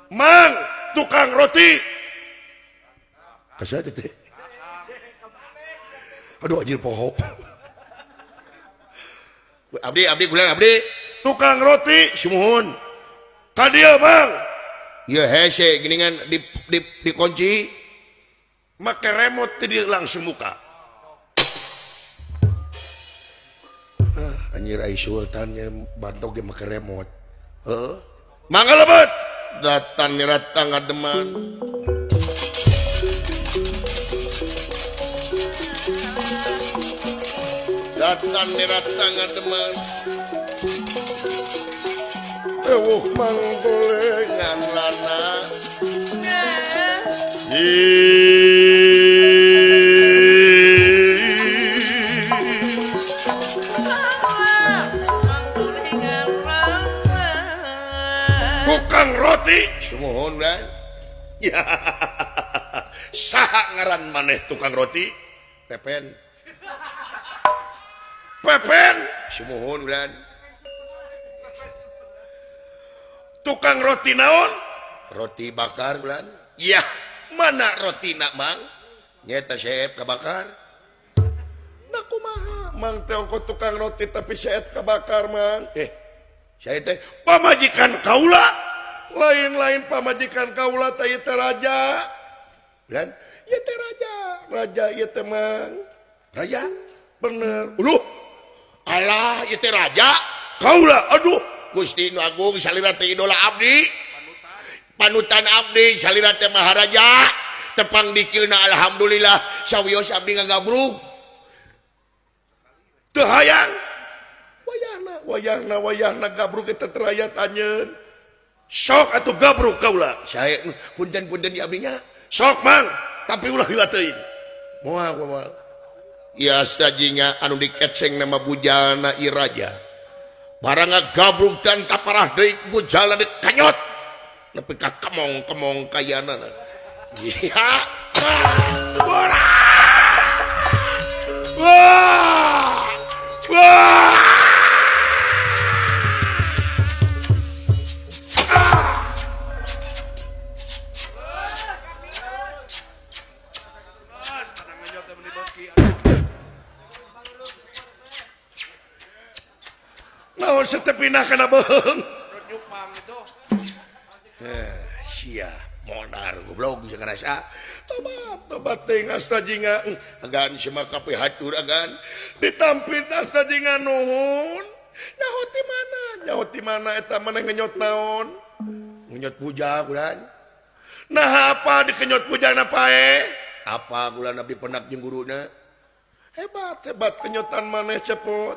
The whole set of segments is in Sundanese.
Mang tukang roti. Kasih aja teh. Aduh anjir poho. Abdi gulang abdi. Tukang roti sumuhun. Ka dieu Mang. Ya hese geningan di kunci. Make remote teh langsung buka. Anjir ai sultan nya bantok ge make remote. Heeh. Mangga lebat. Datang niratang ngademan. Datang niratang ngademan. Ewuh manggolengan lana. Tukang roti sumuhun kan ya saha ngaran maneh tukang roti Pepen sumuhun kan tukang roti naon roti bakar kan ya mana roti nak Mang nyata seet kabakar nah kumaha Mang teh ongko tukang roti tapi seet kabakar Mang saya teh pamajikan kaula lain-lain pamajikan kaula teh ieu teh raja kan ieu teh raja ieu teh Mang raja bener alah ieu teh raja kaula aduh Gusti Nu Agung salira teh idola abdi panutan abdi salira teh maharaja tepang dikilna alhamdulillah sawios abdi ngagabrug teu hayang wayahna gabruk kita terayat anjeun sok atuh gabruk kaula saya punten di abdinya sok Mang tapi ulah dilateuin moal ya stajinga anu diketseng nama bujalna ieu raja barang gabruk dan kaparah deui bujalna dikanyot nepi ka kemong kayana iya wah naon setepinah kana beung sia modar goblok bisa ngarasa tobat teh ngasta jinga agan sia kape hatur agan ditampin ngasta jinga nuhun nyaho ti mana eta maneh ngenyot naon ngenyot bujang ulan nah apa dikenyot bujangna pae apa ulan abdi penak jeung guruna hebat kenyotan maneh cepot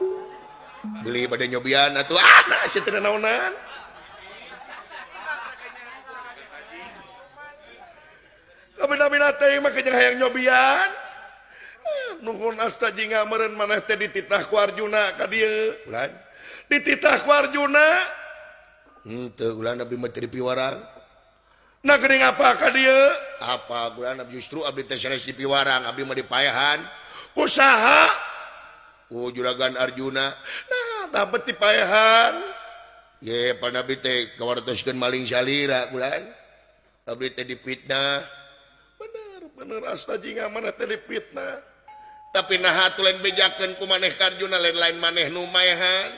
beli pada nyobian atuh nah si teu naonan kabina-bina teh mah kajeng hayang nyobian nuhun asta jinga meureun maneh teh dititah ku Arjuna ka dieu ulan dititah ku Arjuna henteu ulan abdi mah teu dipiwarang nah geuning apa ka dieu apa ulan justru abdi teh sanes dipiwarang abdi mah dipaehan ku saha Juragan Arjuna nah dapat dipaehan ye pan abdi teh kawartoskeun maling salira ulan abdi teh dipitnah bener asta jinga maneh teh dipitnah tapi nah atuh lain bejakeun ku maneh ka Arjuna lain maneh nu maehan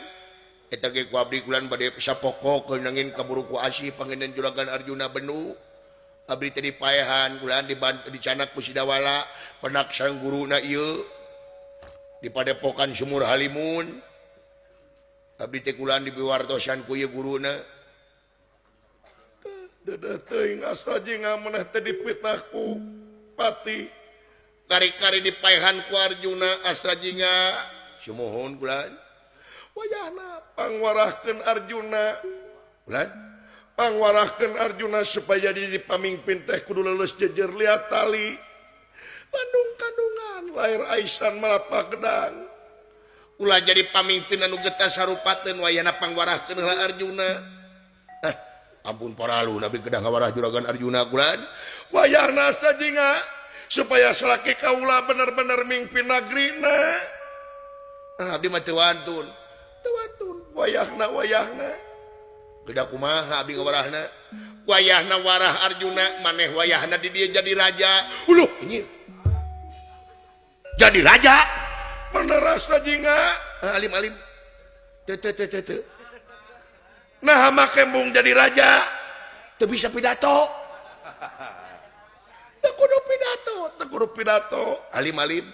eta ge ku abdi kulan bade sapokokeun nangin kaburu ku asih panginten Juragan Arjuna benu abdi teh dipaehan kulan dibantu dicanak ku Sidawala penak sareng guruna ieu di Padepokan Sumur Halimun abdi teh kulan dibiwartosan ku ieu guruna dadah teuing asta jinga maneh teh dipitnah ku pati kari-kari dipaehan ku Arjuna asta jinga sumuhun kulan wayahna pangwarahkeun Arjuna kulan pangwarahkeun Arjuna supaya jadi pamimpin teh kudu leuleus jejer liat tali Bandung kandungan lahir Aisan Malapa Gedang ulah jadi pamimpin anu getah sarupateun wayahna pangwarahkeun heula Arjuna ampun paralu nabi Gedang ngawarah Juragan Arjuna kulan wayahna sajinga supaya salaki kaula bener-bener mimpin nagrina abdi mah teu wantun wayahna gedah kumaha abdi ngawarahna wayahna warah Arjuna maneh wayahna di dia jadi raja ini jadi raja mana rasa jinga alim-alim nah make embung jadi raja teu bisa pidato teu kudu pidato alim-alim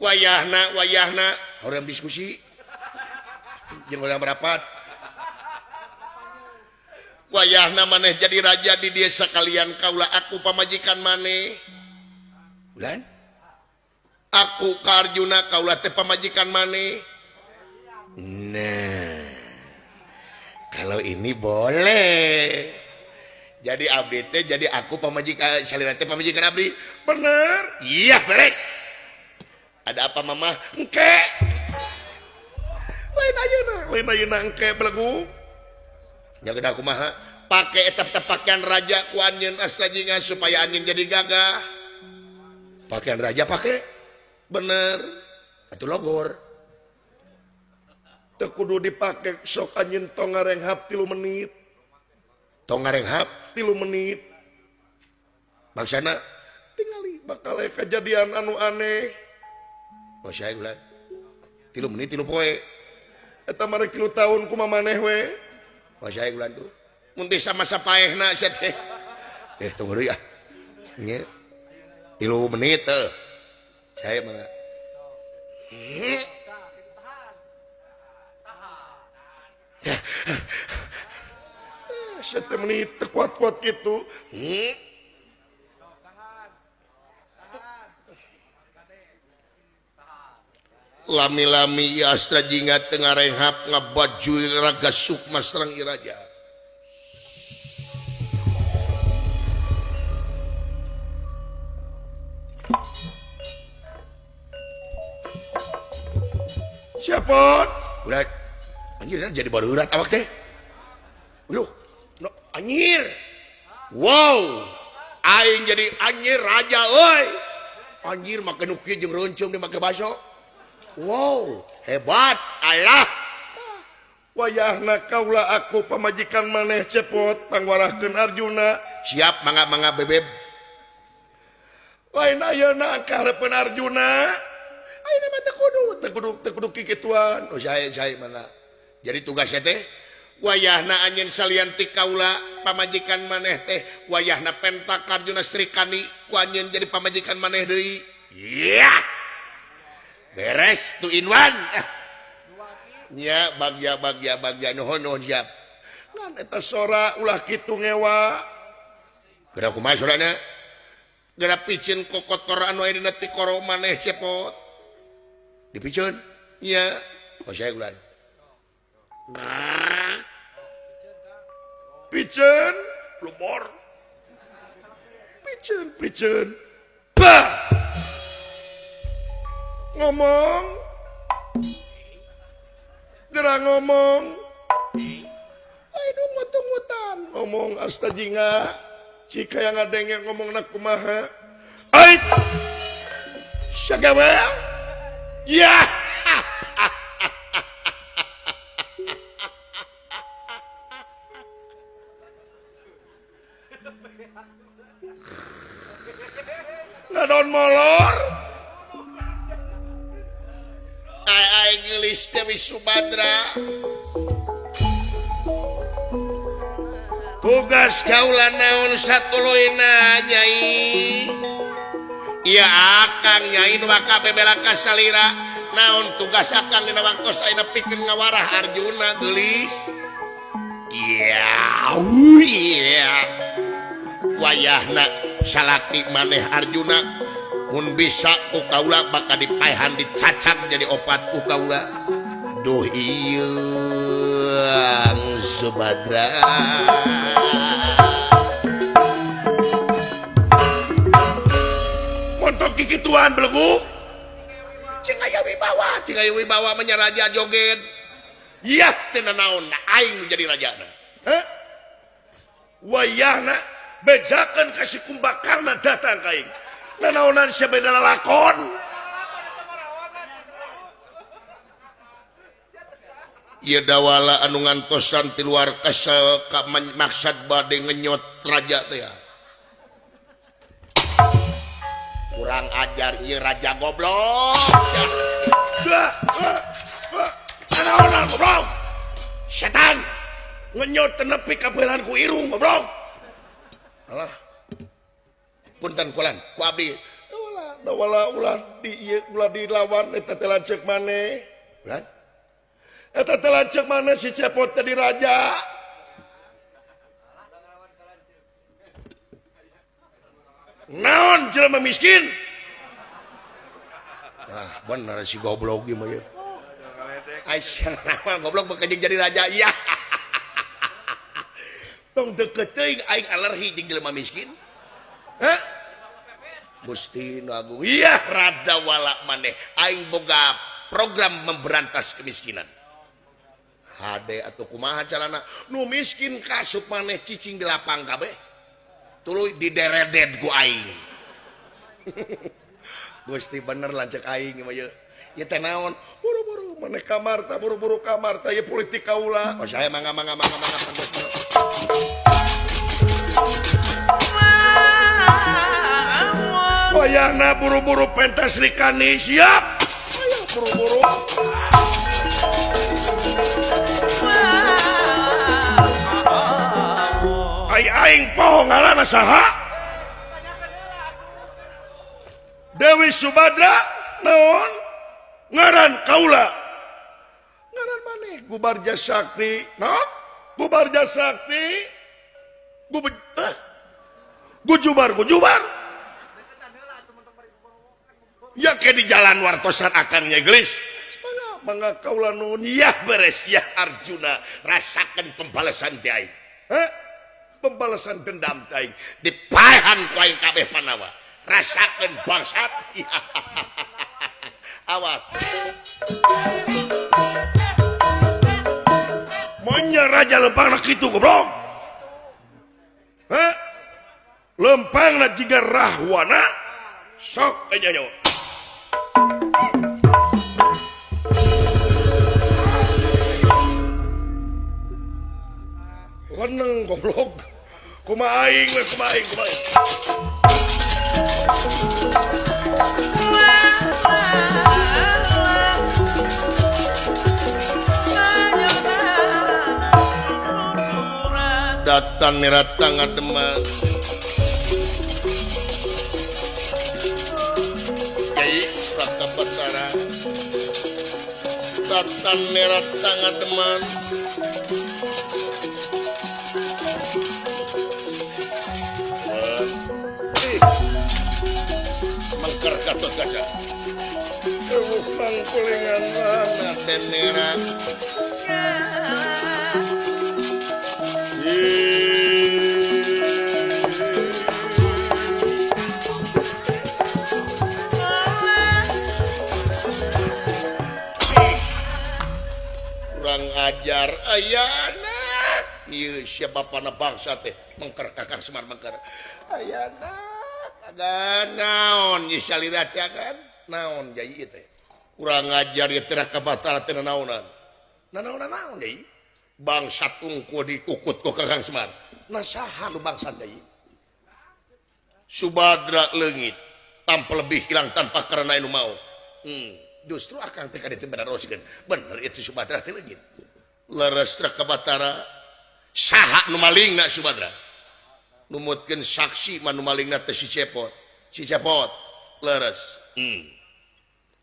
wayahna orang diskusi jeung urang berapat wayahna maneh jadi raja di desa kalian kaulah aku pamajikan maneh bulan aku ka Arjuna kaulah teh pamajikan maneh nah kalau ini boleh jadi abdi teh jadi aku pamajikan salira teh pamajikan abdi bener iya beres ada apa mama engke lain ayeuna engke belegu jaga kumaha pakai etap pakaian raja ku anjeun asla jinga supaya anjeun jadi gagah pakaian raja pakai bener atuh logor teu kudu dipake sok anjeun tong ngarenghap 3 menit tong ngarenghap 3 menit maksana tingali bakal kejadian anu aneh oh saya ulah 3 menit 3 poe eta mah 3 tahun kumaha maneh we oh saya ulah tuh mun teh sama sapaehna sia teh tunggu deui ah nya 3 menit teh saya mah satu menit kuat-kuat gitu lami-lami astra jinga tengah renghap ngabajui raga sukma serang iraja siapa udah anjir jadi baru urat awak teh loh no, anjir wow aing jadi anjir raja oi anjir makan uki jeung roncong di make baso wow hebat Allah wayahna kaula aku pamajikan maneh cepot pangwarahkeun Arjuna siap mangga bebeb lain ayeuna karepeun Arjuna ayeuna mah teu kudu kikituan oh saya mana jadi tugasnya teh wayahna anjeun salian ti kaula pamajikan maneh teh wayahna pentak Arjuna Srikandi ku anjeun jadi pamajikan maneh deui iya beres 2 in 1 nya bagja nuhun siap ngan eta sora ulah kitu ngewa geura kumaha sorana geura pikeun kokotor anu aya dina ti koro maneh cepot dipikeun nya oh saya ulan pikeun lumor pikeun bah ngomong geura ngomong aduh mutung-mutan ngomong astajinga cika yang ngadenge ngomongna kumaha ait sagawe ya ngadon molor ai gelis teh Subadra tugas kaula naon satuluina nyai iya akang nyai nu bakal bebela ka salira naon tugas akang dina waktos ayeuna pikeun ngawarah Arjuna geulis iya wayahna salaki maneh Arjuna mun bisa ku kaula bakal dipaehan dicacat jadi opat ku kaula duh ieu Subadra montok kikituan belegu cing aya wibawa menyaraja joget iya teu naon aing jadi rajana wayahna bejakeun kasih kumbakarna datang ka aing nanaonan sia beda lakon ieu dawala anu ngantosan ti luar kasal ka maksad bade ngenyot raja teh ya. Kurang ajar ieu raja goblok. Anaonan goblok. Setan ngenyot tenepi ka beulan ku irung goblok. Alah. Punten kulan ku abdi. Dawala ulah dilawan eta teh lanceuk maneh. Ulah. Eta teh lanceuk maneh si cepot teh di raja. Naon jelema miskin? Ah, bener si goblok ieu mah ye. Aisyah goblok beukejeng jadi raja iya. Tong deukeut teuing aing alergi jeung jelema miskin. Hah? Gusti Nu Agung. Iya, rada wala maneh. Aing boga program memberantas kemiskinan. Hade atuh kumaha carana? Nu miskin kasup maneh cicing di lapang kabeh. Tuluy dideredet ku aing. Gusti bener lanceuk aing mah ye. Ieu teh naon? Buru-buru maneh kamar tah buru-buru kamar tah ieu politik kaula. Oh saya mangga wayahna buru-buru pentas nikani siap. Ayo buru-buru. Aing poho ngaranna saha? Dewi Subadra naon? Ngaran kaula. Ngaran maneh Gubarja Sakti. Naon? Gubarja Sakti. Gujubar. Ya ke di jalan wartosan akan nyegelis. Mangga kaula nuhun yah beres yah Arjuna rasakan pembalasan ti aing. Pembalasan dendam ti aing dipaehan ku aing kabeh panawa. Rasakan bangsat. Awas. Monya raja lempangna kitu goblok. Lempangna jiga Rahwana sok aja nyawa. Leneng goblok. Kumaha aing we kumaha aing. Datang neratang ngademan. Kyai Pratabatara. Datang neratang ngademan. Mangker Gatot Kaca. Terus mangkulingan naten nerat. Kurang ajar ayana. Ieu siapa pana bangsa teh mangker Kakang Semar mangker. Ayana kagak naon ieu salira teh kan naon jai ieu teh. Kurang ajar ieu teh Kabatara teh naonan. Naon jai? Bangsat ungku dikukut ku Kakang Semar. Nasaha nu bangsat jai? Subadra leungit tanpa lebih hilang tanpa karena anu mau. Justru akang teh kade teh beneroskeun. Bener itu Subadra teh leungit. Leres Kabatara saha nu malingna Subadra. Numutkeun saksi manu malingna teh si Cepot. Si Cepot leres.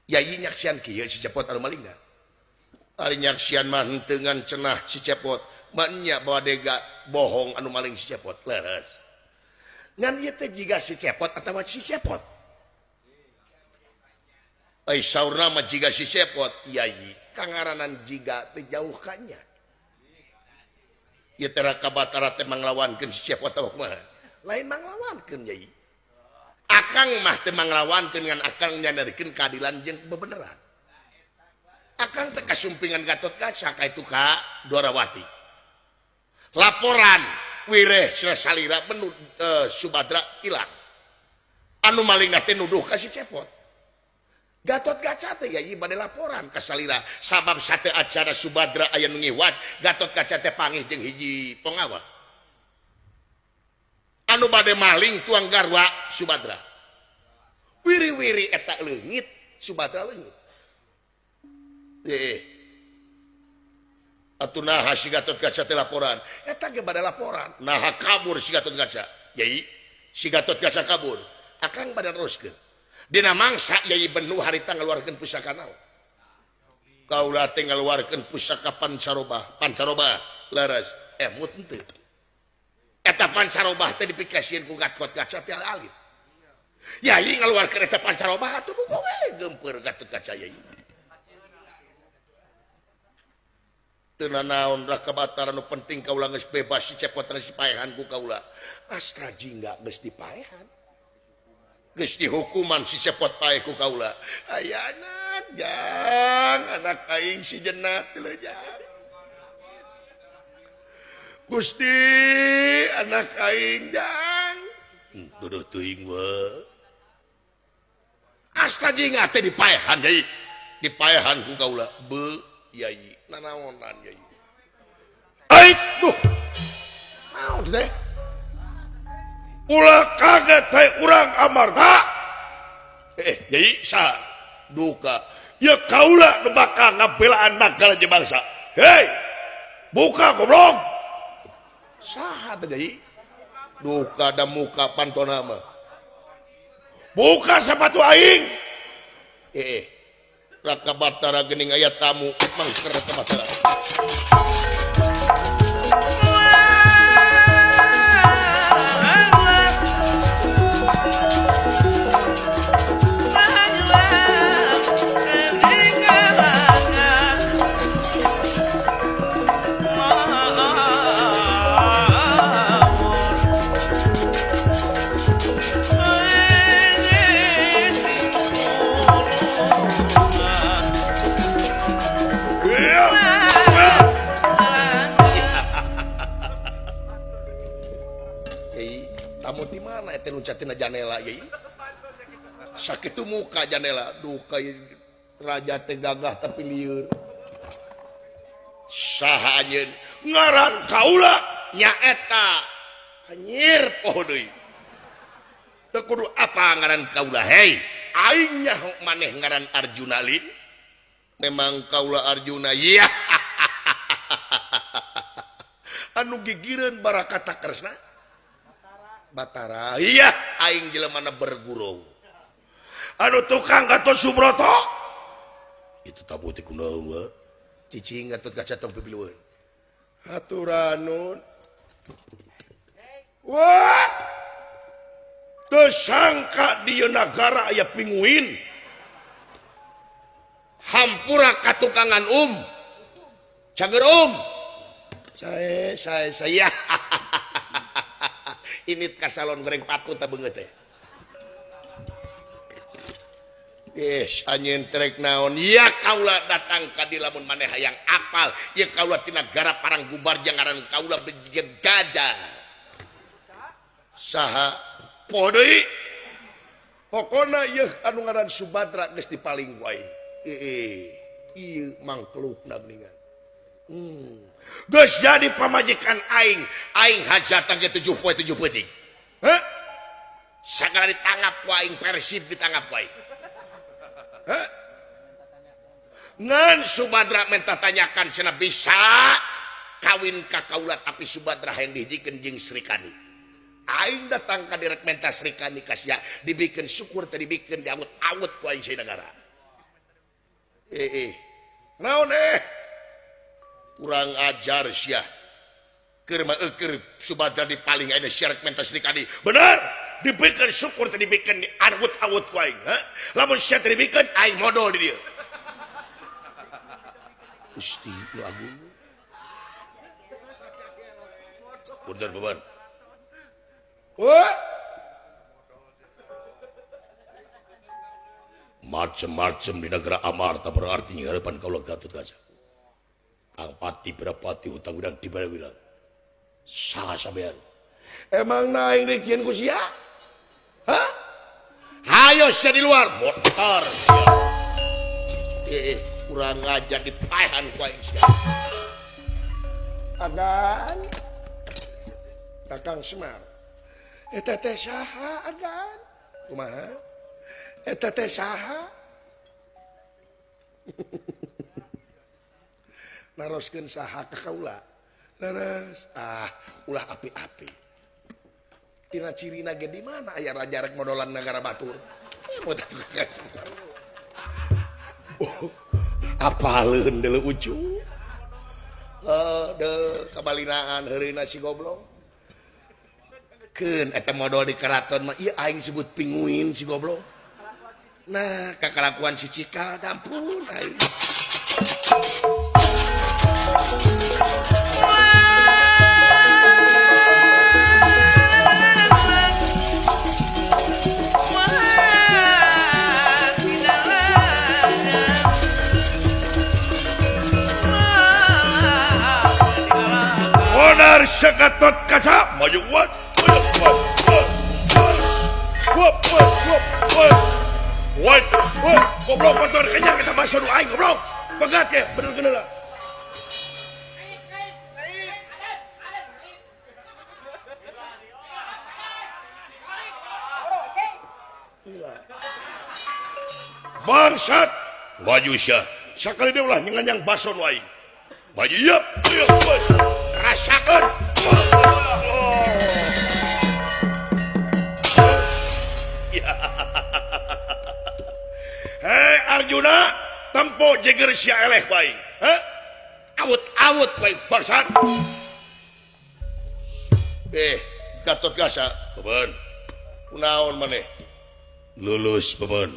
Yai nyaksian kieu si Cepot anu malingna. Ari nyaksian mah henteu ngan cenah si Cepot. Manya bawa dega bohong anu maling si Cepot leres. Ngan ieu teh jiga si Cepot atawa si Cepot. Ai saurna mah jiga si Cepot, Yai. Kangaranan jiga teh jauh kanya. Ieu teh Kabatara teh manglawankeun si Cepot atawa kumaha? Lain manglawankeun Yai. Akang mah teh manglawankeun ngan akang nyandarikeun keadilan jeung bebeneran. Akang teh kasumpingan Gatot Kaca ka itu ka Dwarawati. Laporan wireh salira Subadra ilang. Anu malingna teh nuduh ka si Cepot. Gatot Kaca teh ya bade laporan ka salira sabab sate acara Subadra aya nu ngiwat Gatot Kaca teh panggih jeung hiji pengawal anu bade maling tuang garwa Subadra wiri-wiri eta leungit Subadra leungit atuh naha si Gatot Kaca teh laporan eta ge bade laporan naha kabur si Gatot Kaca yai si Gatot Kaca kabur akang bade neruskeun dina mangsa yai benuh harita ngaluarkeun pusaka naon kaula teh ngaluarkeun pusaka pancaroba leres emut henteu eta pancaroba teh dipikasieun ku Gatot Kaca teh alit yai ngaluarkeun eta pancaroba atuh boga we gempeur Gatot Kaca yai teu naon rakabatar anu penting kaula geus bebas si cepotan si paehan ku kaula astra jingga geus dipaehan geus dihukuman si cepot pae ku kaula ayana jang anak aing si Jenat teh jang Gusti anak aing jang duduh teuing we astra jingga teh dipaehan deui dipaehan ku kaula be yai nanaonan yai ai duh naon teh ulah kaget teh urang amarta yai saha duka ya kaula nu bakal ngabelaan nagara jeung bangsa hei buka goblok saha teh yai duka da muka pantona mah buka sepatu aing Raka Batara gening aya tamu mangker Raka Batara luncatina janela yai sakitu muka janela duka raja teh gagah tapi lieur saha anjeun ngaran kaula nyaeta anjir poho deui teu kudu apa ngaran kaula hei aing nyaho maneh ngaran Arjuna lin memang kaula Arjuna ya anu gigireun barakata Kresna Batara iya aing jelemana bergurau anu tukang Gatot Subroto itu tabu teh kunaon cicing Gatot Kaca tong pipilueun haturanun wah teu sangka di nagara aya pinguin hampura katukangan cager saya ini kasalon goreng patut tak beungeut teh anjeun trek naon ya kaula datang ka di lamun maneh hayang apal ya kaula ti nagara parang gubar jangaran kaula bejeget gajah saha poho deui pokona ieu anu ngaran Subadra geus dipaling ku aing ieu mangklukna geuningan geus jadi pamajikan aing hajatan ge 7 poe 7 peuting heh sagala ditangap ku aing Persib ditangap ku aing heh ngan Subadra minta tanyakan cenah bisa kawin ka kaula tapi Subadra hayang dihijikeun jeung Srikandi aing datang ka direk menta Srikandi kasya dibikeun syukur teh dibikeun diawut-awut ku aing sadagara naon kurang ajar sia keur Subadra dipaling aya syarat menta Srikandi bener dibikeun syukur teh dibikeun awut-awut ku aing lamun sia teh dibikeun aing modal di dieu Gusti nu agung punten beban macem-macem di negara Amarta berarti harapan kaulah Gatot Kaca ang pati berapati hutang udang di bala-bala saha sampean emang naing dikieun ku sia hah hayo sia di luar motor kurang aja dipahan ku aing sia. Agan. Kakang Semar. Eta teh saha agan? Kumaha? Eta teh saha? Naroskeun saha ka kaula? Leres. Ulah api-api. Tina cirina ge di mana aya raja rek modolan negara batur? Apaleun deuleu ucu. Kabalinaan heureuna si goblok. Keun eta modal di keraton mah ieu aing sebut pinguin si goblok. Nah, kakalakuan si Cika dampun aing. Onar sekatot kaca maju wat. Woi, goblok motor kenyang kita bahasa nu aing goblok. Pegat ya, bener geneula. Bangsat, maju sia. Sakali dia ulah nyenganyang baso nu aing. Maju yeup, rasakeun. Hei Arjuna, tempo jeger sia eleh bae. Awut-awut bae bangsat. Gatotkaca, Paman. Kunaon maneh? Lulus, Paman.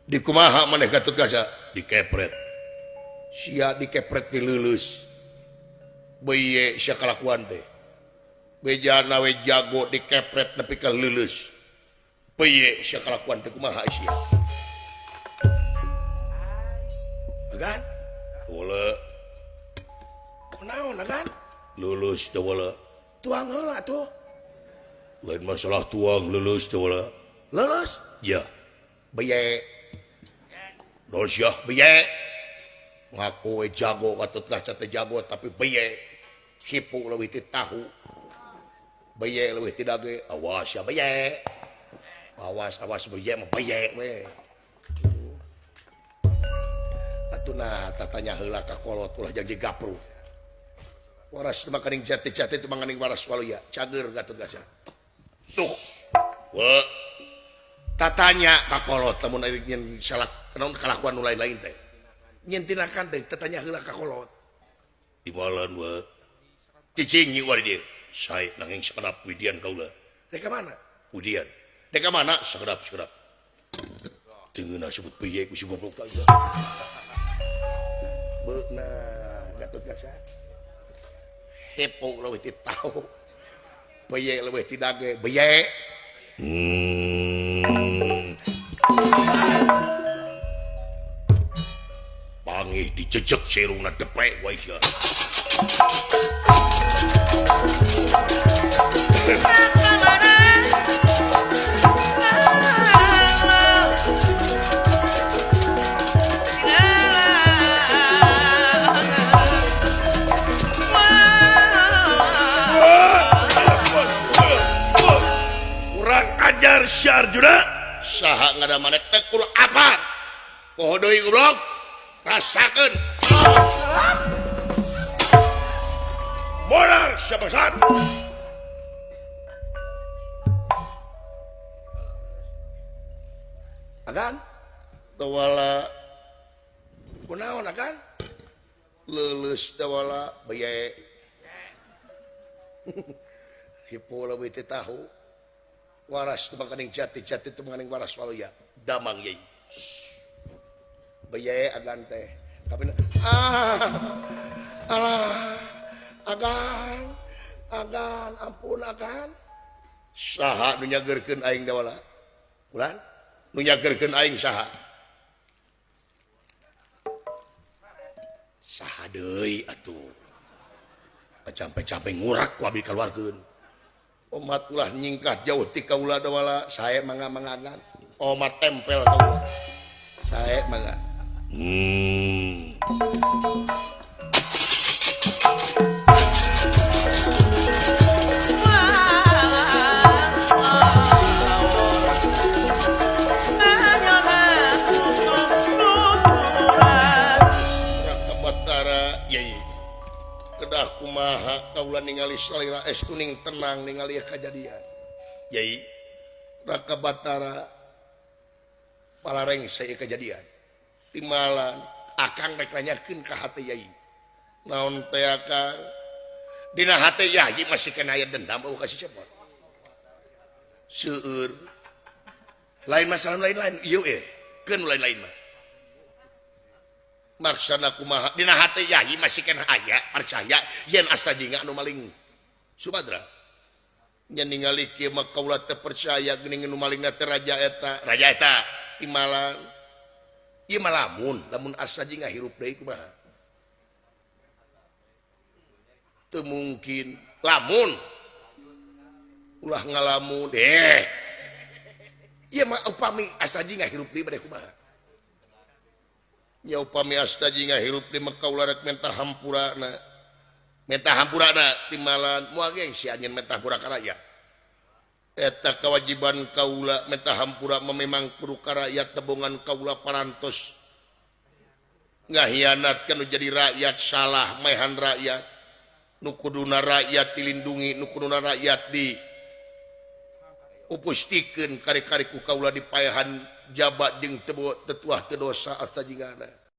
Di kumaha maneh Gatotkaca? Dikepret. Sia dikepret di lulus. Beye sia kalakuan teh. Bejana we jago dikepret nepi ka lulus. Beye sia kalakuan teh kumaha sia? Agan? Wala. Kunaon agan? Lulus teh wala. Tuang heula tuh. Lain masalah tuang lulus teh wala. Lulus? Ya. Beye. Dosia beye. Ngaku we jago Gatotkaca teh jago tapi beye. Hipu leuwih ti tahu. Beye leuwih ti dage. Awas ya beye. Awas beye mah beye we. Atuna tatanya heula ka kolot ulah janji gapru. Waras teu makaning jati-jati teu makaning waras waluya. Cager Gatotkaca. Tuh. Wa tatanya ka kolot lamun ari nyen salah naon kalakuan nu lain-lain teh. Nyen tinakan teh tatanya heula ka kolot. Timalan wa. Cicing nyi wari dieu. Sae nanging sakedap widian kaula. Teh ka mana? Widian. Teh ka mana? Sakedap. Teungeuna sebut piye ku si goblok teh. Beuna Gatotkaca. Hepo leuwih ti tahu. Beye leuwih ti dage. Beye. Pangih dijejek serungna depek wae sia. Kurang ajar si Arjuna. Saha ngadamaneh teh kudu apa? Poho deui goblok. Rasakeun. Monar sabasan. Agan? Dawala. Kunaon agan? Lulus dawala beye. Hipo leuwih ti tahu. Waras teu makaning jati-jati teu makaning waras waluya. Damang yeuy. Beye agan teh. Tapi alah. Agan, ampun agan. Saha nu nyageurkeun aing dawala? Ulan? Nu nyageurkeun aing saha? Saha deui atuh. Campe-campe ngurak ku abdi kaluarkeun. Omat ulah nyingkah jauh ti kaula dawala, sae mangga-mangagan. Omat tempel kaula. Sae mangga. Batara Yai kedah kumaha kaulah ningali salira es kuning tenang ningali kejadian Yai Raka Batara palareng saya kejadian timalan akang rek nanyakeun ka hate Yai naon teh akang dina hate Yai masih kena aya dendam eueuh ka si cepot seueur lain masalah lain-lain ieu keun lain-lain mah maksana kumaha dina hate Yai masih kena aya percaya yen asta jinga anu maling Subadra nya ningali kieu mah kaula teh percaya geuning nu malingna teh raja eta timalan ieu mah lamun asta jinga hirup deui kumaha teu mungkin lamun ulah ngalamun deh ieu mah upami asta jinga hirup deui bade kumaha nya upami asta jinga hirup di makaula rek mentah hampurana timalan moal ge si anjeun mentah hampura ka rakyat eta kewajiban kaula mentah hampura memang kudu ka rakyat tebongan kaula parantos ngahianatkeun nu jadi rakyat salah maehan rakyat nu kuduna rakyat dilindungi nu kuduna rakyat di upustikeun kari-kari ku kaula dipaehan jabat jeung tetuah teu dosa asta jingana